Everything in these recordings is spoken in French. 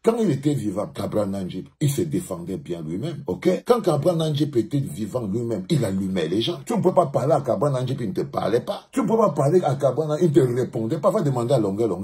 Quand il était vivant, Kabra Nanjib, il se défendait bien lui-même, ok? Quand Kabra Nanjib était vivant lui-même, il allumait les gens. Tu ne peux pas parler à Kabra Nanjib, il ne te parlait pas. Tu ne peux pas parler à Kabra Nanjib, il ne te répondait pas. Va demander à Longueur.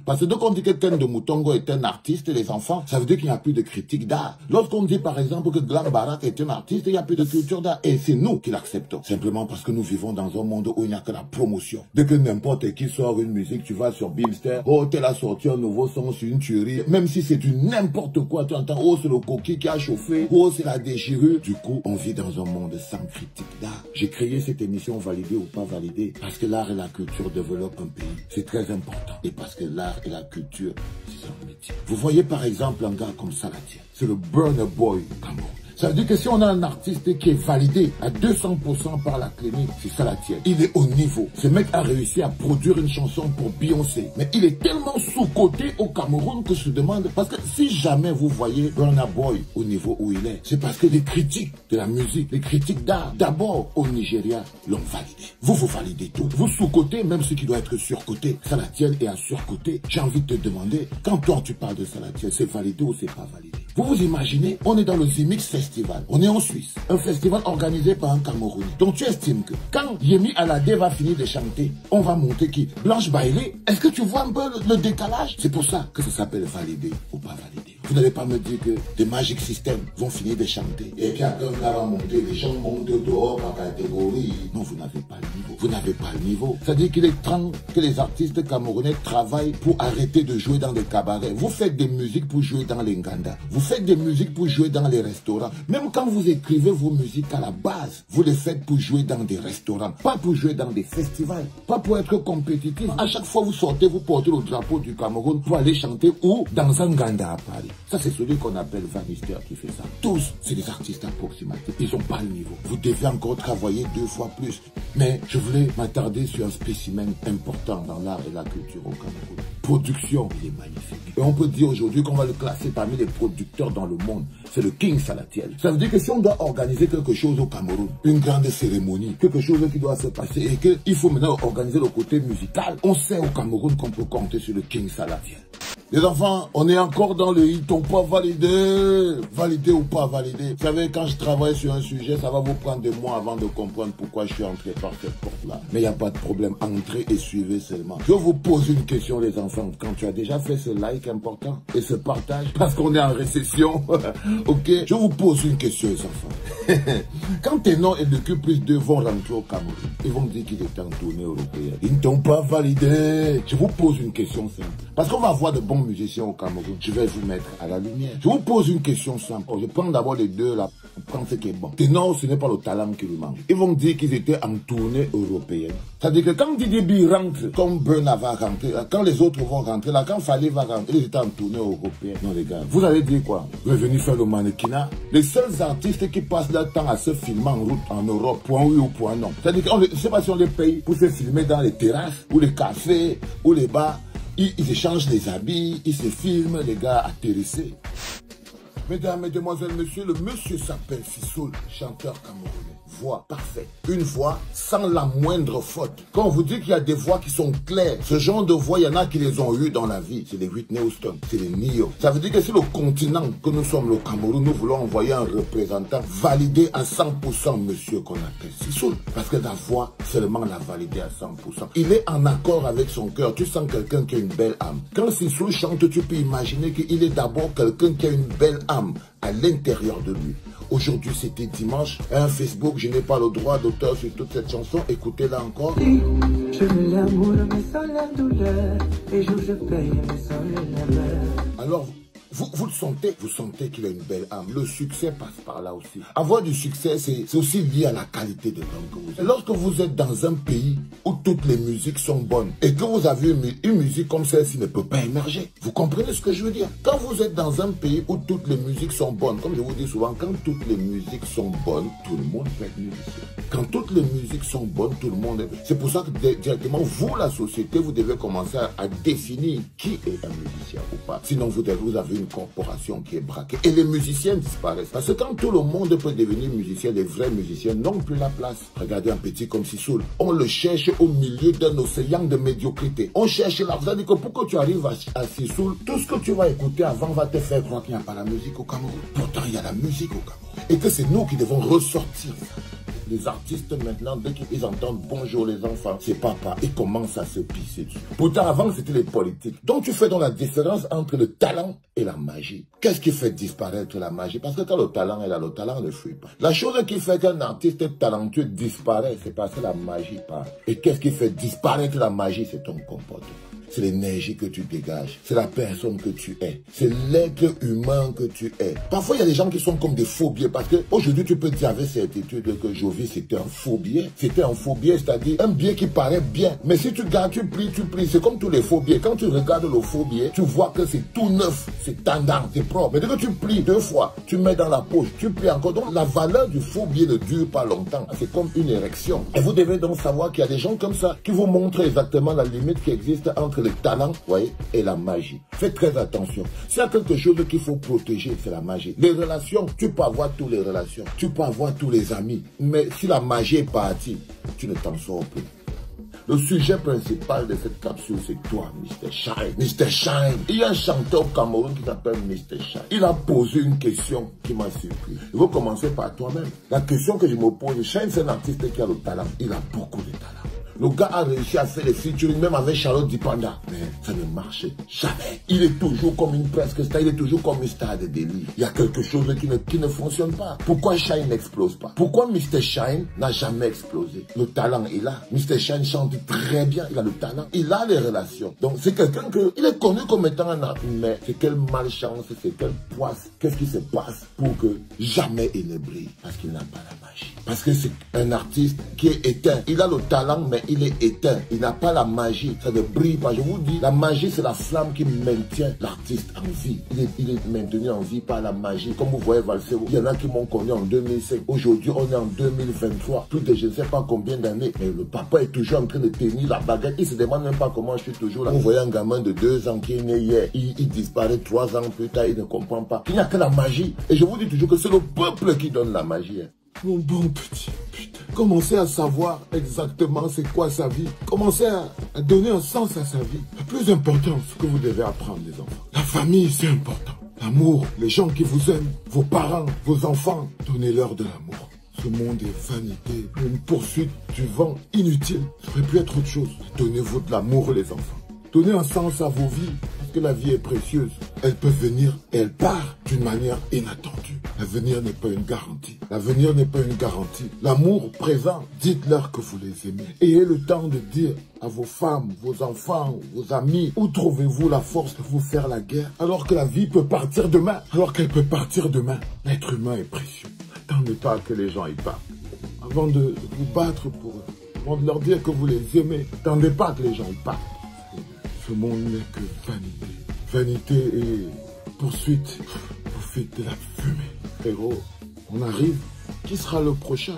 Parce que dès qu'on dit que Ken de Moutongo est un artiste, les enfants, ça veut dire qu'il n'y a plus de critique d'art. Lorsqu'on dit par exemple que Glam Barak est un artiste, il n'y a plus de culture d'art. Et c'est nous qui l'acceptons. Simplement parce que nous vivons dans un monde où il n'y a que la promotion. Dès que n'importe qui sort une musique, tu vas sur Beamster, oh, tel a sorti un nouveau son sur une tuerie. Même si c'est une n'importe quoi, tu entends, oh, c'est le coquille qui a chauffé, oh, c'est la déchirure. Du coup, on vit dans un monde sans critique d'art. J'ai créé cette émission validée ou pas validée parce que l'art et la culture développent un pays. C'est très important. Et parce que l'art et la culture, c'est un métier. Vous voyez par exemple un gars comme Salatiel, c'est le Burna Boy Cameroun. Ça veut dire que si on a un artiste qui est validé à 200% par la clinique, c'est Salatiel. Il est au niveau. Ce mec a réussi à produire une chanson pour Beyoncé. Mais il est tellement sous-coté au Cameroun que je me demande, parce que si jamais vous voyez Burna Boy au niveau où il est, c'est parce que les critiques de la musique, les critiques d'art, d'abord au Nigeria, l'ont validé. Vous validez tout. Vous sous-cotez même ce qui doit être surcoté. Salatiel est à surcoté. J'ai envie de te demander, quand toi tu parles de Salatiel, c'est validé ou c'est pas validé? Vous vous imaginez, on est dans le Zimix Festival, on est en Suisse, un festival organisé par un Camerounais. Donc tu estimes que quand Yemi Alade va finir de chanter, on va monter qui? Blanche Bailey? Est-ce que tu vois un peu le décalage? C'est pour ça que ça s'appelle validé ou pas validé. Vous n'allez pas me dire que des Magic System vont finir de chanter et puis après on va monter, les gens montent dehors par catégorie. Non, vous n'avez pas le niveau. Vous n'avez pas le niveau. C'est-à-dire qu'il est temps que les artistes camerounais travaillent pour arrêter de jouer dans des cabarets. Vous faites des musiques pour jouer dans les Nganda. Vous faites des musiques pour jouer dans les restaurants. Même quand vous écrivez vos musiques à la base, vous les faites pour jouer dans des restaurants, pas pour jouer dans des festivals, pas pour être compétitif. À chaque fois vous sortez, vous portez le drapeau du Cameroun pour aller chanter ou dans un Nganda à Paris. Ça c'est celui qu'on appelle Vanister qui fait ça. Tous, c'est des artistes approximatifs. Ils n'ont pas le niveau. Vous devez encore travailler 2 fois plus. Mais je voulais m'attarder sur un spécimen important dans l'art et la culture au Cameroun. Production, il est magnifique. Et on peut dire aujourd'hui qu'on va le classer parmi les producteurs dans le monde. C'est le King Salatiel. Ça veut dire que si on doit organiser quelque chose au Cameroun, une grande cérémonie, quelque chose qui doit se passer et qu'il faut maintenant organiser le côté musical, on sait au Cameroun qu'on peut compter sur le King Salatiel. Les enfants, on est encore dans le ils t'ont pas validé. Validé ou pas validé. Vous savez, quand je travaille sur un sujet, ça va vous prendre des mois avant de comprendre pourquoi je suis entré par cette porte-là. Mais il n'y a pas de problème. Entrez et suivez seulement. Je vous pose une question, les enfants. Quand tu as déjà fait ce like important et ce partage, parce qu'on est en récession, ok? Je vous pose une question, les enfants. Quand Ténor et le Q+2 vont rentrer au Cameroun, ils vont dire qu'il est en tournée européenne. Ils ne t'ont pas validé. Je vous pose une question simple. Parce qu'on va avoir de bons musiciens au Cameroun. Je vais vous mettre à la lumière. Je vous pose une question simple. Je prends d'abord les deux là. Je prends ce qui est bon. Ténor, ce n'est pas le talent qui lui manque. Ils vont dire qu'ils étaient en tournée européenne. C'est-à-dire que quand Didier B rentre, comme Burna va rentrer, quand les autres vont rentrer, là, quand Fally va rentrer, ils étaient en tournée européenne. Non les gars, vous allez dire quoi? Vous allez venir faire le mannequinat. Les seuls artistes qui passent leur temps à se filmer en route en Europe, point oui ou point non. C'est-à-dire que je ne sais pas si on les paye pour se filmer dans les terrasses, ou les cafés, ou les bars. Ils échangent les habits, ils se filment, les gars atterrissés. Mesdames, Mesdemoiselles, Messieurs, le monsieur s'appelle Sissoul, chanteur camerounais. Voix parfaite. Une voix sans la moindre faute. Quand on vous dit qu'il y a des voix qui sont claires, ce genre de voix, il y en a qui les ont eues dans la vie. C'est les Whitney Houston, c'est les Nio. Ça veut dire que c'est le continent que nous sommes, le Cameroun, nous voulons envoyer un représentant validé à 100%, monsieur qu'on appelle Sissoul. Parce que la voix, seulement l'a validé à 100%. Il est en accord avec son cœur. Tu sens quelqu'un qui a une belle âme. Quand Sissoul chante, tu peux imaginer qu'il est d'abord quelqu'un qui a une belle âme à l'intérieur de lui. Aujourd'hui, c'était dimanche. Un Facebook, je n'ai pas le droit d'auteur sur toute cette chanson. Écoutez-la encore. Je veux l'amour, mais sans la douleur. Et je paye, mais sans l'erreur. Alors, vous le sentez qu'il a une belle âme. Le succès passe par là aussi. Avoir du succès, c'est aussi lié à la qualité de l'homme que vous êtes. Lorsque vous êtes dans un pays où toutes les musiques sont bonnes et que vous avez une musique comme celle-ci ne peut pas émerger, vous comprenez ce que je veux dire? Quand vous êtes dans un pays où toutes les musiques sont bonnes, comme je vous dis souvent, quand toutes les musiques sont bonnes, tout le monde peut être musicien. Quand toutes les musiques sont bonnes, tout le monde est... C'est pour ça que directement, vous, la société, vous devez commencer à définir qui est un musicien ou pas. Sinon, vous avez une une corporation qui est braquée. Et les musiciens disparaissent. Parce que quand tout le monde peut devenir musicien, les vrais musiciens n'ont plus la place. Regardez un petit comme Sissoul. On le cherche au milieu d'un océan de médiocrité. On cherche l'argent. Que pour que tu arrives à Sissoul, tout ce que tu vas écouter avant va te faire croire qu'il n'y a pas la musique au Cameroun. Pourtant, il y a la musique au Cameroun. Et que c'est nous qui devons ressortir ça. Les artistes maintenant, dès qu'ils entendent bonjour les enfants, c'est papa, ils commencent à se pisser dessus. Pourtant avant c'était les politiques. Donc tu fais donc la différence entre le talent et la magie. Qu'est-ce qui fait disparaître la magie? Parce que quand le talent est là, le talent ne fuit pas. La chose qui fait qu'un artiste talentueux disparaît, c'est parce que la magie part. Et qu'est-ce qui fait disparaître la magie? C'est ton comportement. C'est l'énergie que tu dégages. C'est la personne que tu es. C'est l'être humain que tu es. Parfois, il y a des gens qui sont comme des faux billets. Parce qu'aujourd'hui, tu peux dire avec certitude que Jovi, c'était un faux billet. C'était un faux billet, c'est-à-dire un billet qui paraît bien. Mais si tu gardes, tu plies. C'est comme tous les faux billets. Quand tu regardes le faux billet, tu vois que c'est tout neuf. C'est tendance, c'est propre. Mais dès que tu plies 2 fois, tu mets dans la poche, tu plies encore. Donc, la valeur du faux billet ne dure pas longtemps. C'est comme une érection. Et vous devez donc savoir qu'il y a des gens comme ça qui vous montrent exactement la limite qui existe entre le talent, voyez, et la magie. Faites très attention. S'il y a quelque chose qu'il faut protéger, c'est la magie. Les relations, tu peux avoir toutes les relations, tu peux avoir tous les amis, mais si la magie est partie, tu ne t'en sors plus. Le sujet principal de cette capsule, c'est toi, Mr. Shine. Mr. Shine. Il y a un chanteur au Cameroun qui s'appelle Mr. Shine. Il a posé une question qui m'a surpris. Il faut commencer par toi-même. La question que je me pose, Shine, c'est un artiste qui a le talent. Il a beaucoup de talent. Le gars a réussi à faire des featuring même avec Charlotte Dipanda. Mais ça ne marchait jamais. Il est toujours comme une presque star, il est toujours comme une star de délire. Il y a quelque chose qui ne fonctionne pas. Pourquoi Shine n'explose pas? Pourquoi Mr. Shine n'a jamais explosé? Le talent est là. Mr. Shine chante très bien, il a le talent, il a les relations. Donc c'est quelqu'un il est connu comme étant un artiste. Mais c'est quelle malchance, c'est quelle poisse. Qu'est-ce qui se passe pour que jamais il ne brille? Parce qu'il n'a pas la magie. Parce que c'est un artiste qui est éteint. Il a le talent, mais il est éteint. Il n'a pas la magie. Ça ne brille pas. Je vous dis, la magie, c'est la flamme qui maintient l'artiste en vie. Il est maintenu en vie par la magie. Comme vous voyez Valsero, il y en a qui m'ont connu en 2005. Aujourd'hui, on est en 2023. Plus de je ne sais pas combien d'années. Mais le papa est toujours en train de tenir la baguette. Il se demande même pas comment je suis toujours là. Vous voyez un gamin de 2 ans qui est né hier. Il disparaît 3 ans plus tard. Il ne comprend pas. Il n'y a que la magie. Et je vous dis toujours que c'est le peuple qui donne la magie. Mon bon petit, putain. Commencez à savoir exactement c'est quoi sa vie. Commencez à donner un sens à sa vie. Le plus important, ce que vous devez apprendre, les enfants. La famille, c'est important. L'amour, les gens qui vous aiment, vos parents, vos enfants, donnez-leur de l'amour. Ce monde est vanité, une poursuite du vent inutile. Ça aurait pu être autre chose. Donnez-vous de l'amour, les enfants. Donnez un sens à vos vies, parce que la vie est précieuse. Elle peut venir et elle part d'une manière inattendue. L'avenir n'est pas une garantie. L'avenir n'est pas une garantie. L'amour présent, dites-leur que vous les aimez. Ayez le temps de dire à vos femmes, vos enfants, vos amis, où trouvez-vous la force de vous faire la guerre, alors que la vie peut partir demain. Alors qu'elle peut partir demain. L'être humain est précieux. N'attendez pas que les gens y partent. Avant de vous battre pour eux, avant de leur dire que vous les aimez, n'attendez pas que les gens y partent. Ce monde n'est que vanité. Vanité et poursuite. Vous faites de la fumée. Frérot, on arrive. Qui sera le prochain?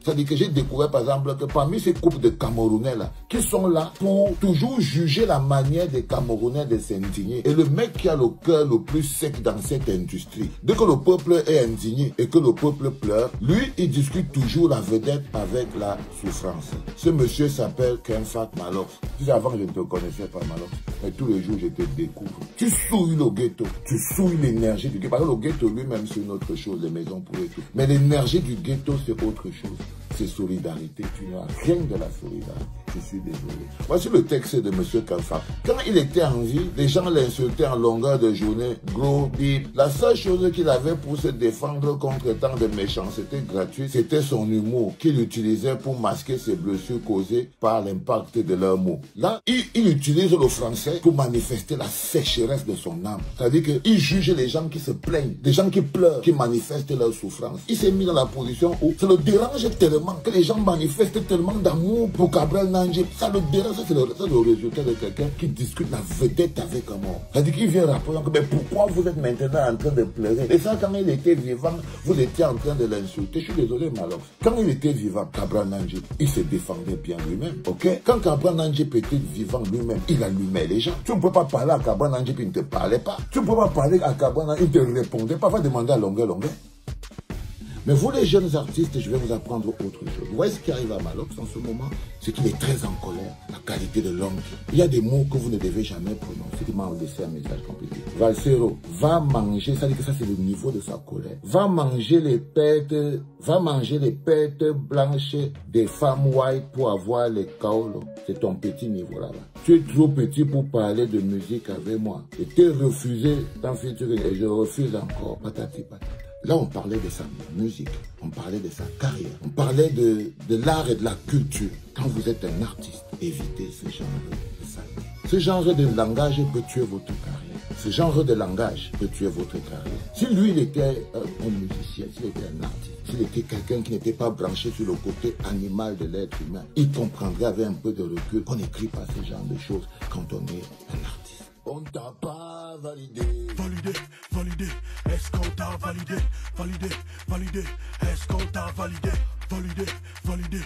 C'est-à-dire que j'ai découvert par exemple que parmi ces couples de Camerounais là, qui sont là pour toujours juger la manière des Camerounais de s'indigner. Et le mec qui a le cœur le plus sec dans cette industrie, dès que le peuple est indigné et que le peuple pleure, lui il discute toujours la vedette avec la souffrance. Ce monsieur s'appelle Kenfat Malox. Tu sais, avant je ne te connaissais pas Malox, mais tous les jours je te découvre. Tu souilles le ghetto, tu souilles l'énergie du ghetto. Parce que le ghetto lui-même c'est une autre chose, les maisons pour et tout. Mais l'énergie du ghetto c'est autre chose. C'est solidarité, tu n'as rien de la solidarité. Je suis désolé. Voici le texte de M. Kalfa. Quand il était en vie, les gens l'insultaient en longueur de journée, gros, bip. La seule chose qu'il avait pour se défendre contre tant de méchanceté gratuite, c'était son humour qu'il utilisait pour masquer ses blessures causées par l'impact de leurs mots. Là, il utilise le français pour manifester la sécheresse de son âme. C'est-à-dire qu'il juge les gens qui se plaignent, des gens qui pleurent, qui manifestent leur souffrance. Il s'est mis dans la position où ça le dérange tellement tellement, que les gens manifestent tellement d'amour pour Cabral Nandjé. Ça le dérange, ça c'est le résultat de quelqu'un qui discute la vedette avec amour. C'est-à-dire qu'il vient rappeler que mais pourquoi vous êtes maintenant en train de pleurer? Et ça, quand il était vivant, vous étiez en train de l'insulter. Je suis désolé, Malox. Quand il était vivant, Cabral Nandjé, il se défendait bien lui-même. Ok? Quand Cabral Nandjé était vivant lui-même, il allumait les gens. Tu ne peux pas parler à Cabral Nandjé puis il ne te parlait pas. Tu ne peux pas parler à Cabral Nandjé, il ne te répondait pas. Va demander à longueur. Mais vous les jeunes artistes, je vais vous apprendre autre chose. Vous voyez ce qui arrive à Malox en ce moment? C'est qu'il est très en colère. La qualité de l'homme. Il y a des mots que vous ne devez jamais prononcer. Il m'a laissé un message compliqué. Valsero, va manger, ça dit que ça c'est le niveau de sa colère. Va manger les pètes blanches des femmes white pour avoir les kaolos. C'est ton petit niveau là-bas. Tu es trop petit pour parler de musique avec moi. Je t'ai refusé dans futur et je refuse encore. Patati patata. Là, on parlait de sa musique, on parlait de sa carrière, on parlait de l'art et de la culture. Quand vous êtes un artiste, évitez ce genre de saleté. Ce genre de langage peut tuer votre carrière. Ce genre de langage peut tuer votre carrière. Si lui, il était un musicien, s'il était un artiste, s'il était quelqu'un qui n'était pas branché sur le côté animal de l'être humain, il comprendrait avec un peu de recul qu'on n'écrit pas ce genre de choses quand on est un artiste. On t'a pas validé. Validé. Est-ce qu'on t'a validé? Validé. Est-ce qu'on t'a validé? Validé.